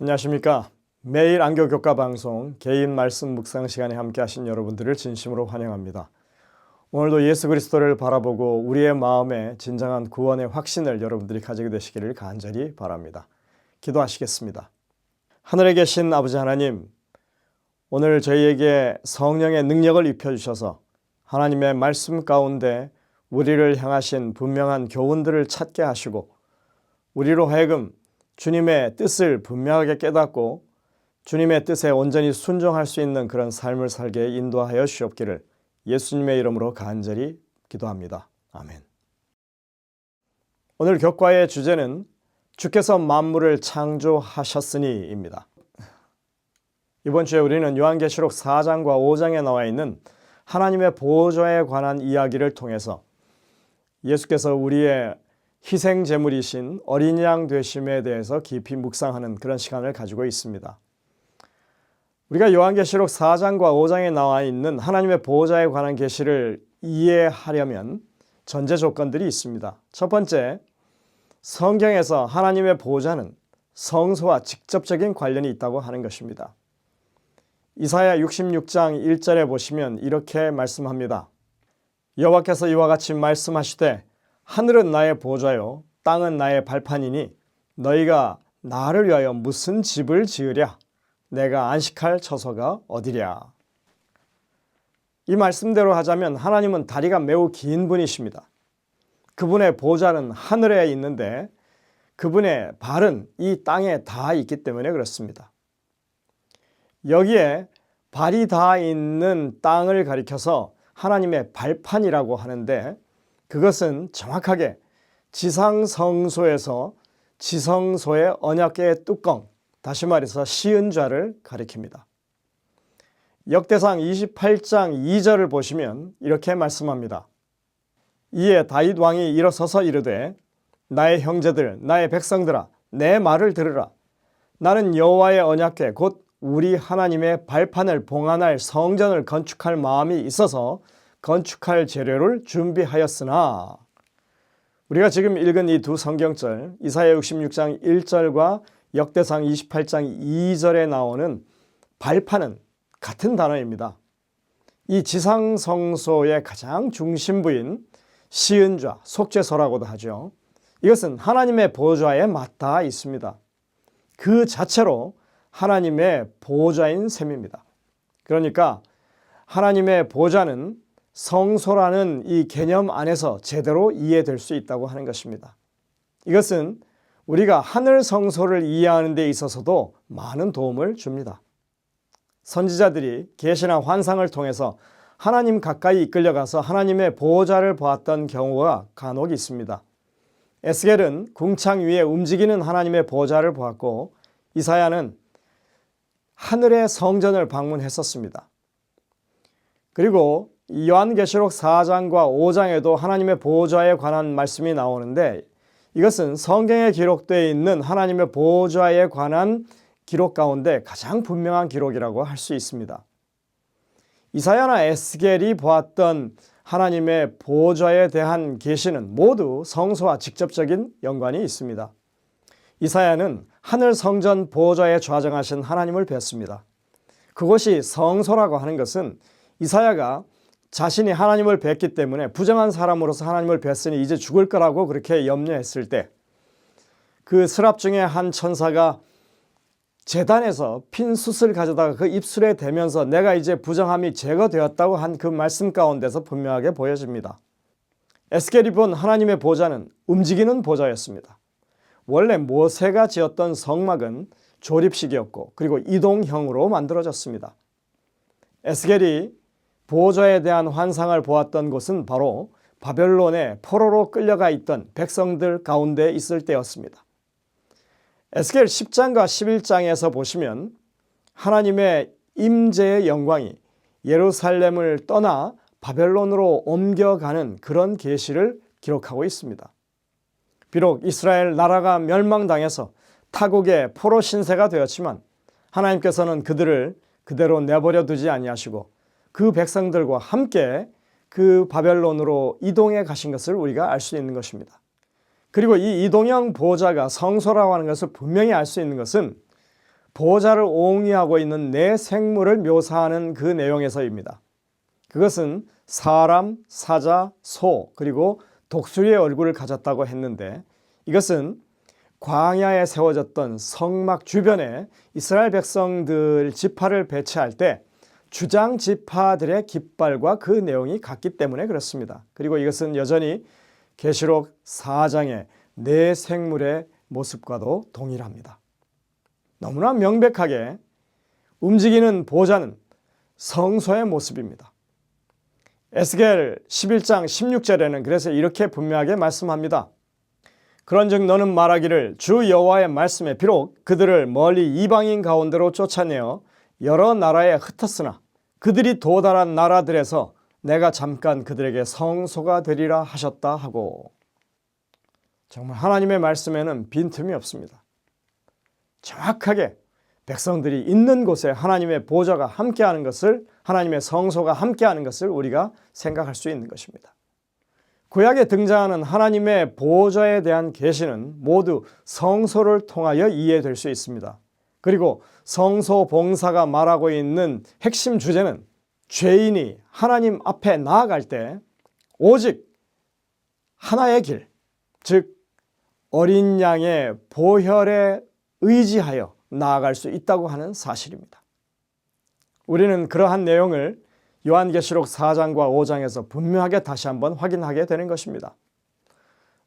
안녕하십니까. 매일 안교 교과 방송 개인 말씀 묵상 시간에 함께 하신 여러분들을 진심으로 환영합니다. 오늘도 예수 그리스도를 바라보고 우리의 마음에 진정한 구원의 확신을 여러분들이 가지게 되시기를 간절히 바랍니다. 기도하시겠습니다. 하늘에 계신 아버지 하나님, 오늘 저희에게 성령의 능력을 입혀주셔서 하나님의 말씀 가운데 우리를 향하신 분명한 교훈들을 찾게 하시고 우리로 하여금 주님의 뜻을 분명하게 깨닫고 주님의 뜻에 온전히 순종할 수 있는 그런 삶을 살게 인도하여 주옵기를 예수님의 이름으로 간절히 기도합니다. 아멘. 오늘 교과의 주제는 주께서 만물을 창조하셨으니입니다. 이번 주에 우리는 요한계시록 4장과 5장에 나와 있는 하나님의 보호자에 관한 이야기를 통해서 예수께서 우리의 희생 제물이신 어린 양 되심에 대해서 깊이 묵상하는 그런 시간을 가지고 있습니다. 우리가 요한계시록 4장과 5장에 나와 있는 하나님의 보호자에 관한 계시를 이해하려면 전제 조건들이 있습니다. 첫 번째, 성경에서 하나님의 보호자는 성소와 직접적인 관련이 있다고 하는 것입니다. 이사야 66장 1절에 보시면 이렇게 말씀합니다. 여호와께서 이와 같이 말씀하시되 하늘은 나의 보호자요 땅은 나의 발판이니 너희가 나를 위하여 무슨 집을 지으랴? 내가 안식할 처소가 어디랴? 이 말씀대로 하자면 하나님은 다리가 매우 긴 분이십니다. 그분의 보호자는 하늘에 있는데 그분의 발은 이 땅에 다 있기 때문에 그렇습니다. 여기에 발이 다 있는 땅을 가리켜서 하나님의 발판이라고 하는데 그것은 정확하게 지상성소에서 지성소의 언약궤의 뚜껑, 다시 말해서 시은좌를 가리킵니다. 역대상 28장 2절을 보시면 이렇게 말씀합니다. 이에 다윗 왕이 일어서서 이르되 나의 형제들, 나의 백성들아, 내 말을 들으라. 나는 여호와의 언약궤 곧 우리 하나님의 발판을 봉안할 성전을 건축할 마음이 있어서 건축할 재료를 준비하였으나 우리가 지금 읽은 이 두 성경절 이사야 66장 1절과 역대상 28장 2절에 나오는 발판은 같은 단어입니다. 이 지상성소의 가장 중심부인 시은좌, 속죄소라고도 하죠. 이것은 하나님의 보호자에 맞닿아 있습니다. 그 자체로 하나님의 보호자인 셈입니다. 그러니까 하나님의 보호자는 성소라는 이 개념 안에서 제대로 이해될 수 있다고 하는 것입니다. 이것은 우리가 하늘 성소를 이해하는 데 있어서도 많은 도움을 줍니다. 선지자들이 계시나 환상을 통해서 하나님 가까이 이끌려가서 하나님의 보호자를 보았던 경우가 간혹 있습니다. 에스겔은 궁창 위에 움직이는 하나님의 보호자를 보았고 이사야는 하늘의 성전을 방문했었습니다. 그리고 요한계시록 4장과 5장에도 하나님의 보호자에 관한 말씀이 나오는데 이것은 성경에 기록되어 있는 하나님의 보호자에 관한 기록 가운데 가장 분명한 기록이라고 할 수 있습니다. 이사야나 에스겔이 보았던 하나님의 보호자에 대한 계시는 모두 성소와 직접적인 연관이 있습니다. 이사야는 하늘 성전 보호자에 좌정하신 하나님을 뵀습니다. 그것이 성소라고 하는 것은 이사야가 자신이 하나님을 뵀기 때문에 부정한 사람으로서 하나님을 뵀으니 이제 죽을 거라고 그렇게 염려했을 때 그 스랍 중에 한 천사가 제단에서 핀 숯을 가져다가 그 입술에 대면서 내가 이제 부정함이 제거되었다고 한 그 말씀 가운데서 분명하게 보여집니다. 에스겔이 본 하나님의 보좌는 움직이는 보좌였습니다. 원래 모세가 지었던 성막은 조립식이었고 그리고 이동형으로 만들어졌습니다. 에스겔이 보호자에 대한 환상을 보았던 곳은 바로 바벨론의 포로로 끌려가 있던 백성들 가운데 있을 때였습니다. 에스겔 10장과 11장에서 보시면 하나님의 임재의 영광이 예루살렘을 떠나 바벨론으로 옮겨가는 그런 계시를 기록하고 있습니다. 비록 이스라엘 나라가 멸망당해서 타국의 포로 신세가 되었지만 하나님께서는 그들을 그대로 내버려 두지 아니하시고 그 백성들과 함께 그 바벨론으로 이동해 가신 것을 우리가 알 수 있는 것입니다. 그리고 이 이동형 보호자가 성소라고 하는 것을 분명히 알 수 있는 것은 보좌를 옹이하고 있는 네 생물을 묘사하는 그 내용에서입니다. 그것은 사람, 사자, 소, 그리고 독수리의 얼굴을 가졌다고 했는데, 이것은 광야에 세워졌던 성막 주변에 이스라엘 백성들 지파를 배치할 때 주장 지파들의 깃발과 그 내용이 같기 때문에 그렇습니다. 그리고 이것은 여전히 계시록 4장의 네 생물의 모습과도 동일합니다. 너무나 명백하게 움직이는 보좌는 성소의 모습입니다. 에스겔 11장 16절에는 그래서 이렇게 분명하게 말씀합니다. 그런즉 너는 말하기를 주 여호와의 말씀에 비록 그들을 멀리 이방인 가운데로 쫓아내어 여러 나라에 흩었으나 그들이 도달한 나라들에서 내가 잠깐 그들에게 성소가 되리라 하셨다 하고, 정말 하나님의 말씀에는 빈틈이 없습니다. 정확하게 백성들이 있는 곳에 하나님의 보좌가 함께하는 것을, 하나님의 성소가 함께하는 것을 우리가 생각할 수 있는 것입니다. 구약에 등장하는 하나님의 보좌에 대한 계시는 모두 성소를 통하여 이해될 수 있습니다. 그리고 성소 봉사가 말하고 있는 핵심 주제는 죄인이 하나님 앞에 나아갈 때 오직 하나의 길, 즉 어린 양의 보혈에 의지하여 나아갈 수 있다고 하는 사실입니다. 우리는 그러한 내용을 요한계시록 4장과 5장에서 분명하게 다시 한번 확인하게 되는 것입니다.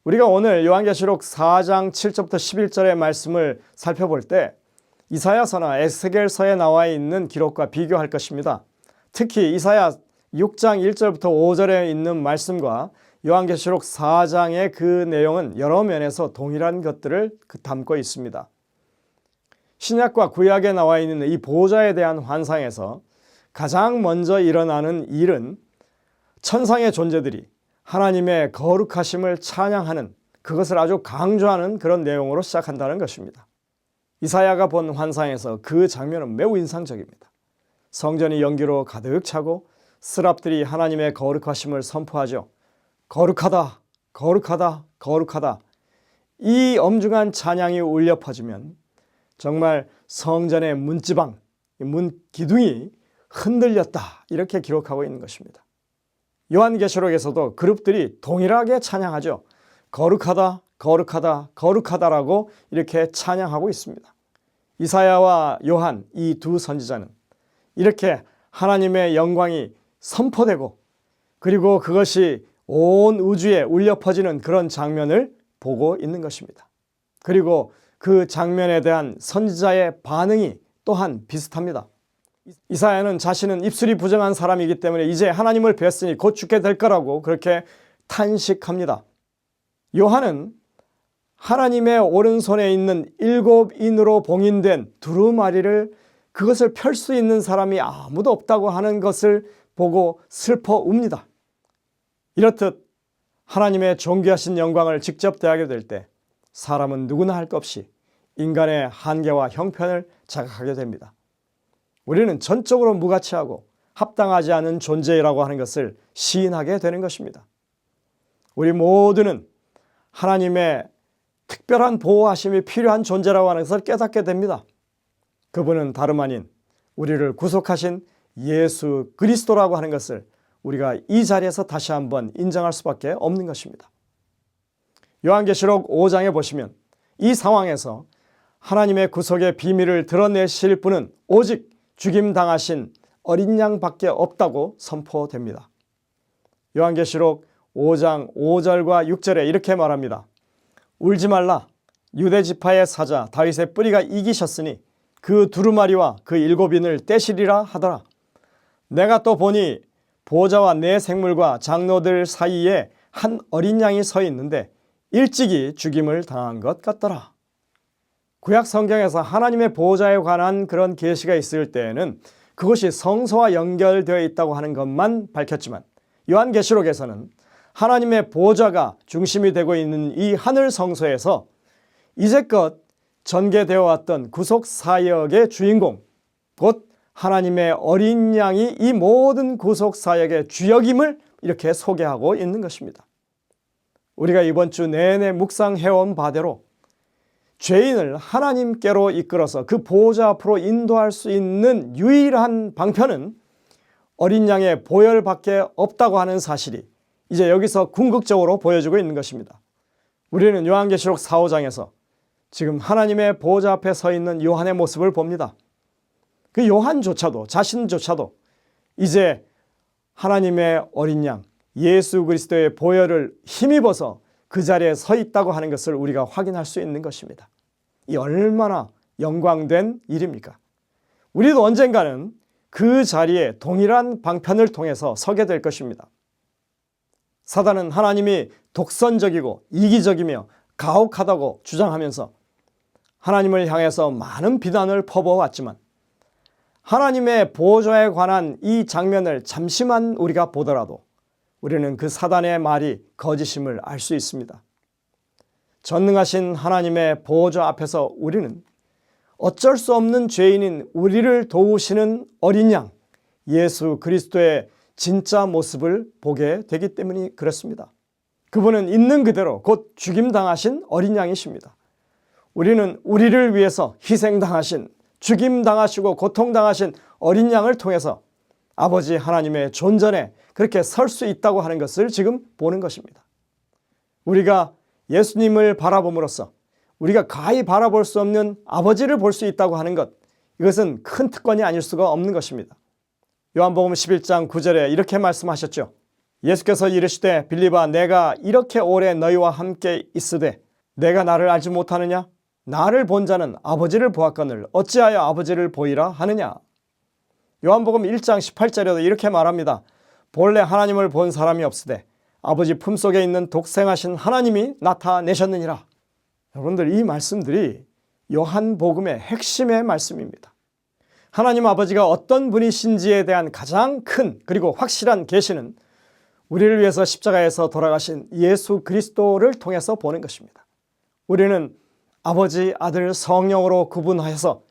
우리가 오늘 요한계시록 4장 7절부터 11절의 말씀을 살펴볼 때 이사야서나 에스겔서에 나와 있는 기록과 비교할 것입니다. 특히 이사야 6장 1절부터 5절에 있는 말씀과 요한계시록 4장의 그 내용은 여러 면에서 동일한 것들을 담고 있습니다. 신약과 구약에 나와 있는 이 보좌에 대한 환상에서 가장 먼저 일어나는 일은 천상의 존재들이 하나님의 거룩하심을 찬양하는, 그것을 아주 강조하는 그런 내용으로 시작한다는 것입니다. 이사야가 본 환상에서 그 장면은 매우 인상적입니다. 성전이 연기로 가득 차고 스랍들이 하나님의 거룩하심을 선포하죠. 거룩하다, 거룩하다, 거룩하다. 이 엄중한 찬양이 울려 퍼지면 정말 성전의 문지방, 문 기둥이 흔들렸다, 이렇게 기록하고 있는 것입니다. 요한계시록에서도 그룹들이 동일하게 찬양하죠. 거룩하다, 거룩하다, 거룩하다라고 이렇게 찬양하고 있습니다. 이사야와 요한, 이 두 선지자는 이렇게 하나님의 영광이 선포되고 그리고 그것이 온 우주에 울려 퍼지는 그런 장면을 보고 있는 것입니다. 그리고 그 장면에 대한 선지자의 반응이 또한 비슷합니다. 이사야는 자신은 입술이 부정한 사람이기 때문에 이제 하나님을 뵀으니 곧 죽게 될 거라고 그렇게 탄식합니다. 요한은 하나님의 오른손에 있는 7인으로 봉인된 두루마리를, 그것을 펼 수 있는 사람이 아무도 없다고 하는 것을 보고 슬퍼 웁니다. 이렇듯 하나님의 존귀하신 영광을 직접 대하게 될 때 사람은 누구나 할 것 없이 인간의 한계와 형편을 자각하게 됩니다. 우리는 전적으로 무가치하고 합당하지 않은 존재라고 하는 것을 시인하게 되는 것입니다. 우리 모두는 하나님의 특별한 보호하심이 필요한 존재라고 하는 것을 깨닫게 됩니다. 그분은 다름 아닌 우리를 구속하신 예수 그리스도라고 하는 것을 우리가 이 자리에서 다시 한번 인정할 수밖에 없는 것입니다. 요한계시록 5장에 보시면 이 상황에서 하나님의 구속의 비밀을 드러내실 분은 오직 죽임당하신 어린 양밖에 없다고 선포됩니다. 요한계시록 5장 5절과 6절에 이렇게 말합니다. 울지 말라. 유대지파의 사자 다윗의 뿌리가 이기셨으니 그 두루마리와 그 7인을 떼시리라 하더라. 내가 또 보니 보좌와 네 생물과 장로들 사이에 한 어린 양이 서 있는데 일찍이 죽임을 당한 것 같더라. 구약 성경에서 하나님의 보좌에 관한 그런 계시가 있을 때에는 그것이 성소와 연결되어 있다고 하는 것만 밝혔지만 요한계시록에서는 하나님의 보좌가 중심이 되고 있는 이 하늘 성소에서 이제껏 전개되어 왔던 구속 사역의 주인공, 곧 하나님의 어린 양이 이 모든 구속 사역의 주역임을 이렇게 소개하고 있는 것입니다. 우리가 이번 주 내내 묵상해온 바대로 죄인을 하나님께로 이끌어서 그 보호자 앞으로 인도할 수 있는 유일한 방편은 어린 양의 보혈밖에 없다고 하는 사실이 이제 여기서 궁극적으로 보여지고 있는 것입니다. 우리는 요한계시록 4, 5장에서 지금 하나님의 보호자 앞에 서 있는 요한의 모습을 봅니다. 그 요한조차도 자신조차도 이제 하나님의 어린 양 예수 그리스도의 보혈을 힘입어서 그 자리에 서 있다고 하는 것을 우리가 확인할 수 있는 것입니다. 이 얼마나 영광된 일입니까? 우리도 언젠가는 그 자리에 동일한 방편을 통해서 서게 될 것입니다. 사단은 하나님이 독선적이고 이기적이며 가혹하다고 주장하면서 하나님을 향해서 많은 비난을 퍼부어왔지만 하나님의 보호자에 관한 이 장면을 잠시만 우리가 보더라도 우리는 그 사단의 말이 거짓임을 알 수 있습니다. 전능하신 하나님의 보호자 앞에서 우리는 어쩔 수 없는 죄인인 우리를 도우시는 어린 양 예수 그리스도의 진짜 모습을 보게 되기 때문이 그렇습니다. 그분은 있는 그대로 곧 죽임당하신 어린 양이십니다. 우리는 우리를 위해서 희생당하신 죽임당하시고 고통당하신 어린 양을 통해서 아버지 하나님의 존전에 그렇게 설 수 있다고 하는 것을 지금 보는 것입니다. 우리가 예수님을 바라봄으로써 우리가 가히 바라볼 수 없는 아버지를 볼 수 있다고 하는 것, 이것은 큰 특권이 아닐 수가 없는 것입니다. 요한복음 11장 9절에 이렇게 말씀하셨죠. 예수께서 이르시되 빌립아 내가 이렇게 오래 너희와 함께 있으되 내가 나를 알지 못하느냐? 나를 본 자는 아버지를 보았거늘 어찌하여 아버지를 보이라 하느냐? 요한복음 1장 18절에도 이렇게 말합니다. 본래 하나님을 본 사람이 없으되 아버지 품속에 있는 독생하신 하나님이 나타내셨느니라. 여러분들 이 말씀들이 요한복음의 핵심의 말씀입니다. 하나님 아버지가 어떤 분이신지에 대한 가장 큰 그리고 확실한 계시는 우리를 위해서 십자가에서 돌아가신 예수 그리스도를 통해서 보는 것입니다. 우리는 아버지, 아들, 성령으로 구분하여서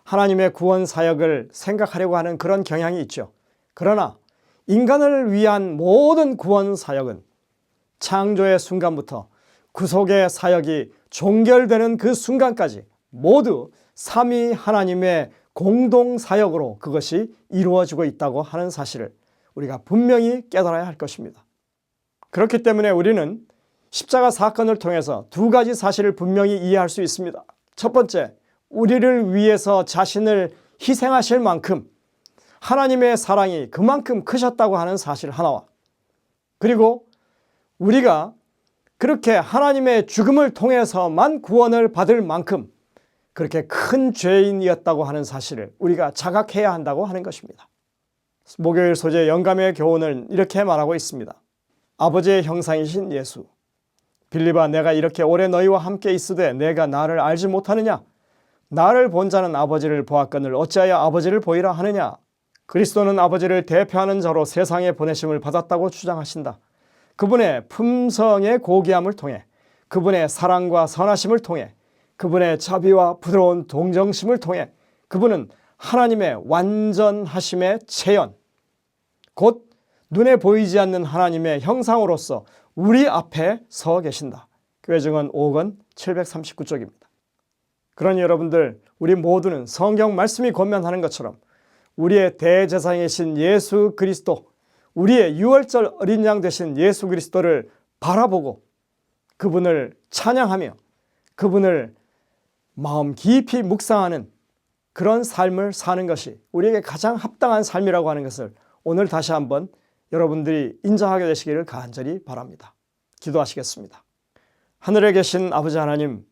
하나님의 구원 사역을 생각하려고 하는 그런 경향이 있죠. 그러나 인간을 위한 모든 구원 사역은 창조의 순간부터 구속의 사역이 종결되는 그 순간까지 모두 삼위 하나님의 공동 사역으로 그것이 이루어지고 있다고 하는 사실을 우리가 분명히 깨달아야 할 것입니다. 그렇기 때문에 우리는 십자가 사건을 통해서 두 가지 사실을 분명히 이해할 수 있습니다. 첫 번째, 우리를 위해서 자신을 희생하실 만큼 하나님의 사랑이 그만큼 크셨다고 하는 사실 하나와, 그리고 우리가 그렇게 하나님의 죽음을 통해서만 구원을 받을 만큼 그렇게 큰 죄인이었다고 하는 사실을 우리가 자각해야 한다고 하는 것입니다. 목요일 소재 영감의 교훈을 이렇게 말하고 있습니다. 아버지의 형상이신 예수, 빌립아 내가 이렇게 오래 너희와 함께 있으되 내가 나를 알지 못하느냐? 나를 본 자는 아버지를 보았거늘 어찌하여 아버지를 보이라 하느냐? 그리스도는 아버지를 대표하는 자로 세상에 보내심을 받았다고 주장하신다. 그분의 품성의 고귀함을 통해, 그분의 사랑과 선하심을 통해, 그분의 자비와 부드러운 동정심을 통해 그분은 하나님의 완전하심의 체현, 곧 눈에 보이지 않는 하나님의 형상으로서 우리 앞에 서 계신다. 교회증언 5권 739쪽입니다. 그러니 여러분들, 우리 모두는 성경 말씀이 권면하는 것처럼 우리의 대제사장이신 예수 그리스도, 우리의 유월절 어린 양 되신 예수 그리스도를 바라보고 그분을 찬양하며 그분을 마음 깊이 묵상하는 그런 삶을 사는 것이 우리에게 가장 합당한 삶이라고 하는 것을 오늘 다시 한번 여러분들이 인정하게 되시기를 간절히 바랍니다. 기도하시겠습니다. 하늘에 계신 아버지 하나님,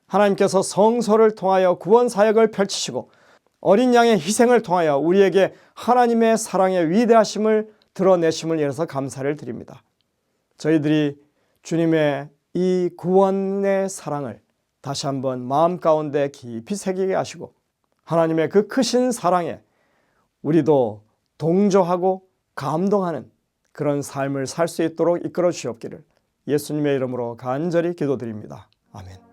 하나님께서 성소를 통하여 구원 사역을 펼치시고 어린 양의 희생을 통하여 우리에게 하나님의 사랑의 위대하심을 드러내심을 인해서 감사를 드립니다. 저희들이 주님의 이 구원의 사랑을 다시 한번 마음 가운데 깊이 새기게 하시고 하나님의 그 크신 사랑에 우리도 동조하고 감동하는 그런 삶을 살 수 있도록 이끌어 주시옵기를 예수님의 이름으로 간절히 기도드립니다. 아멘.